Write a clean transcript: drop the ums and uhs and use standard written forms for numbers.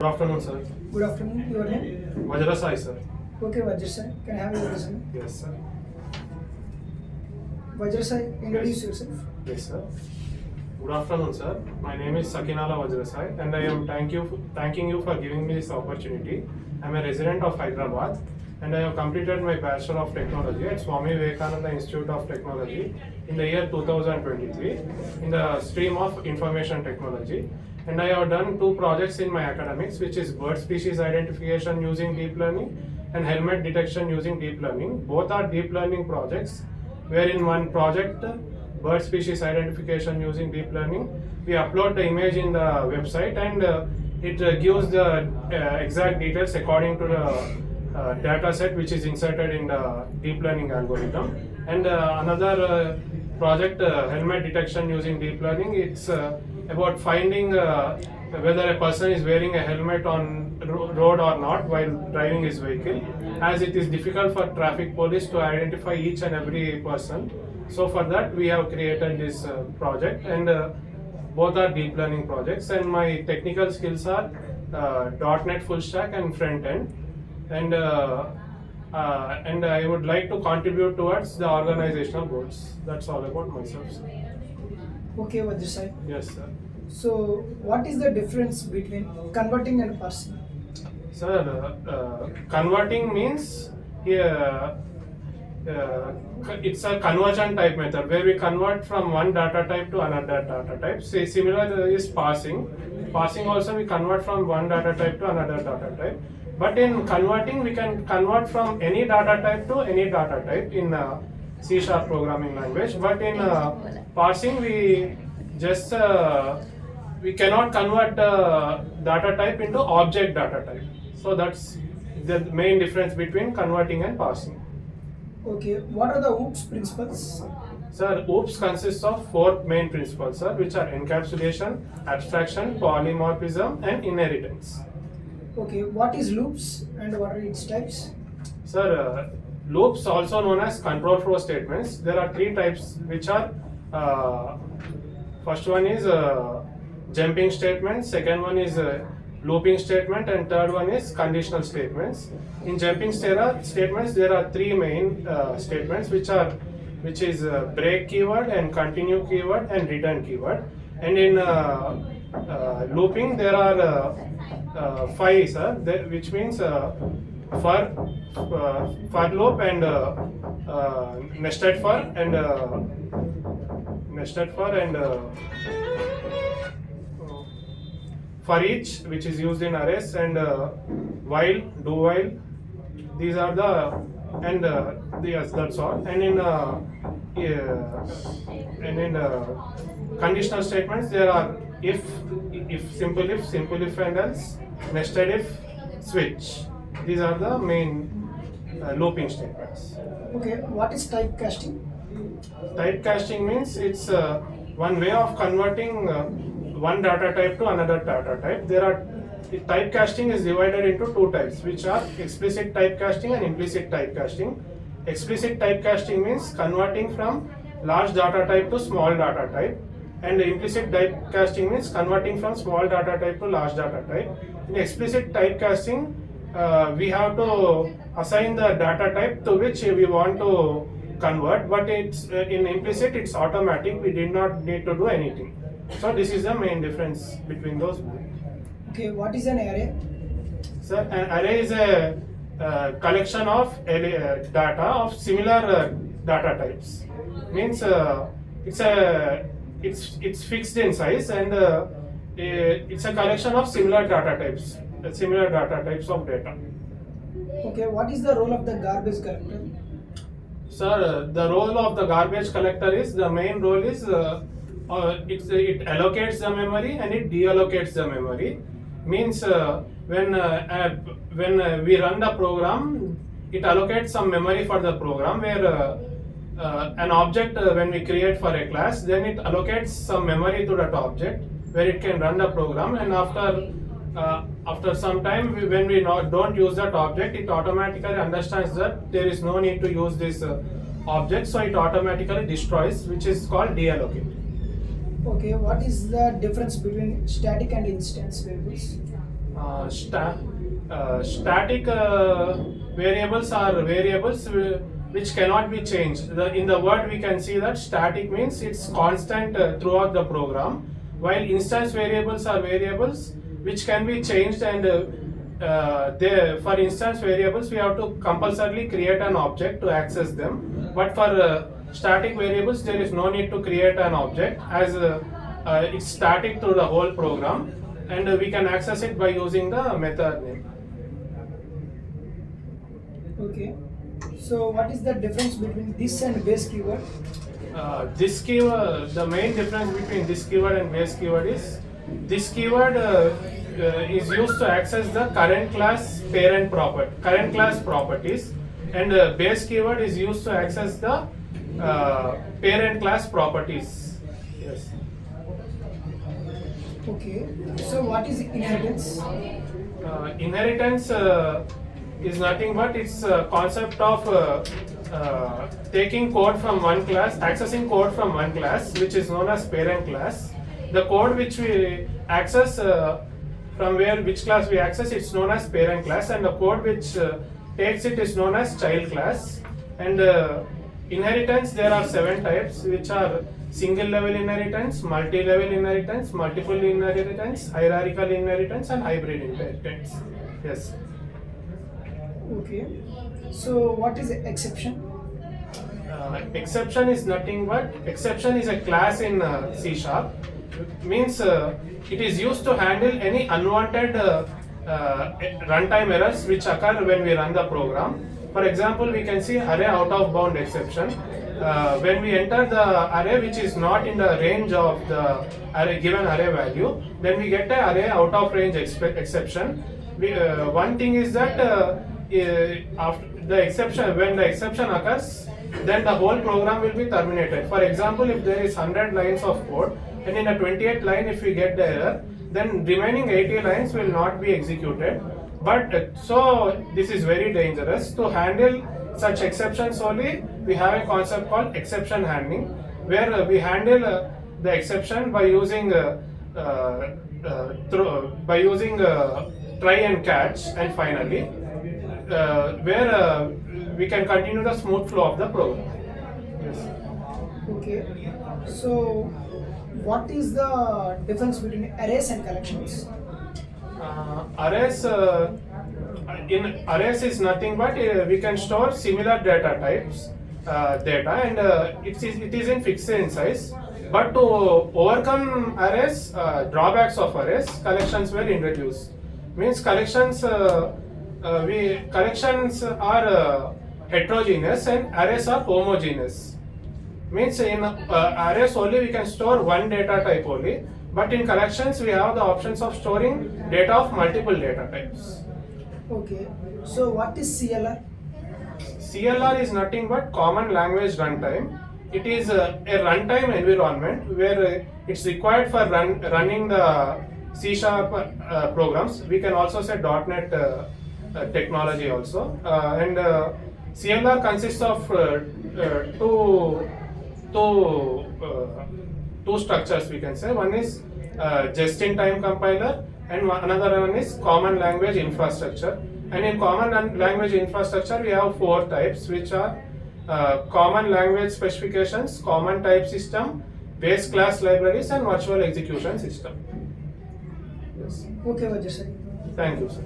Good afternoon, sir. Good afternoon. Your name? Vajra Sai, sir. Okay, Vajra Sai. Can I have your resume? Yes, sir. Vajra Sai, introduce yourself. Yes, sir. Good afternoon, sir. My name is Sakinala Vajra Sai, and I am thanking you for giving me this opportunity. I am a resident of Hyderabad, and I have completed my Bachelor of Technology at Swami Vivekananda Institute of Technology in the year 2023 in the stream of Information Technology. And I have done 2 projects in my academics, which is bird species identification using deep learning and helmet detection using deep learning. Both are deep learning projects, where in one project, bird species identification using deep learning, we upload the image in the website, and it gives the exact details according to the data set which is inserted in the deep learning algorithm. And another project, helmet detection using deep learning, it's about finding whether a person is wearing a helmet on road or not while driving his vehicle, as it is difficult for traffic police to identify each and every person. So for that we have created this project, and both are deep learning projects, and my technical skills are .NET full stack and front end, and I would like to contribute towards the organizational goals. That's all about myself, sir. Okay, Vajra Sai. Yes, sir. So, what is the difference between converting and parsing? Sir, converting means here it's a conversion type method where we convert from one data type to another data type. Say similar is parsing. Parsing also we convert from one data type to another data type. But in converting, we can convert from any data type to any data type in C# programming language. But in parsing, we just we cannot convert data type into object data type. So that's the main difference between converting and parsing. Okay, what are the OOPS principles? Sir, OOPS consists of 4 main principles, sir, which are encapsulation, abstraction, polymorphism, and inheritance. Okay, what is loops and what are its types? Sir, loops, also known as control flow statements, there are 3 types, which are first one is jumping statement, second one is looping statement, and third one is conditional statements. In jumping statements, there are 3 main statements, which is break keyword and continue keyword and return keyword. And in looping, there are 5, sir, which means for loop and nested for and for each, which is used in arrays, and while, do while. These are the, and yes, that's all. And in conditional statements, there are if, simple if and else, nested if, switch. These are the main looping statements. Okay, what is typecasting? Typecasting means it's one way of converting one data type to another data type. Typecasting is divided into 2 types, which are explicit typecasting and implicit typecasting. Explicit typecasting means converting from large data type to small data type, and implicit typecasting means converting from small data type to large data type. In explicit typecasting, we have to assign the data type to which we want to convert, but it's in implicit it's automatic, we did not need to do anything. So this is the main difference between those. Okay, what is an array? Sir, an array is a collection of data of similar data types. Means it's fixed in size, and it's a collection of similar data types of data. Okay, what is the role of the garbage collector? Sir, the role of the garbage collector is, the main role is it allocates the memory and it deallocates the memory. Means when we run the program, it allocates some memory for the program, where an object when we create for a class, then it allocates some memory to that object where it can run the program, and after some time, when we don't use that object, it automatically understands that there is no need to use this object, so it automatically destroys, which is called deallocate. Okay, what is the difference between static and instance variables? Static variables are variables which cannot be changed. In the word we can see that static means it's constant throughout the program, while instance variables are variables which can be changed, and for instance variables we have to compulsorily create an object to access them, but for static variables there is no need to create an object, as it's static through the whole program, and we can access it by using the method name. Okay. So what is the difference between this and base keyword? This keyword, the main difference between this keyword and base keyword is this keyword is used to access the current class properties, and base keyword is used to access the parent class properties. Yes. Okay. So what is inheritance? Inheritance is nothing but it's a concept of taking code from one class, accessing code from one class, which is known as parent class. The code which we access from which class we access, it's known as parent class, and the code which takes it is known as child class. And inheritance, there are 7 types, which are single level inheritance, multi-level inheritance, multiple inheritance, hierarchical inheritance, and hybrid inheritance. Yes. Okay. So what is exception? Exception is nothing but exception is a class in C#. Means it is used to handle any unwanted runtime errors which occur when we run the program. For example, we can see array out of bound exception. When we enter the array which is not in the range of the given array value, then we get an array out of range exception. One thing is that after the exception, when the exception occurs, then the whole program will be terminated. For example, if there is 100 lines of code, and in a 28th line if we get the error, then remaining 80 lines will not be executed. But so this is very dangerous. To handle such exceptions only, we have a concept called exception handling, where we handle the exception by using try and catch, and finally where we can continue the smooth flow of the program. Yes. Okay. So what is the difference between arrays and collections? Arrays in arrays is nothing but we can store similar data types and it is in fixed in size. But to overcome arrays, drawbacks of arrays, collections were introduced. Means collections are heterogeneous and arrays are homogeneous. Means in arrays only we can store one data type only, but in collections we have the options of storing data of multiple data types. Okay. So what is CLR? CLR is nothing but common language runtime. It is a runtime environment where it's required for running the C# programs. We can also say .NET technology also. And CLR consists of two structures, we can say. One is just-in-time compiler, and another one is common language infrastructure. And in common language infrastructure, we have 4 types, which are common language specifications, common type system, base class libraries, and virtual execution system. Yes. Okay, Vajra sir. Thank you, sir.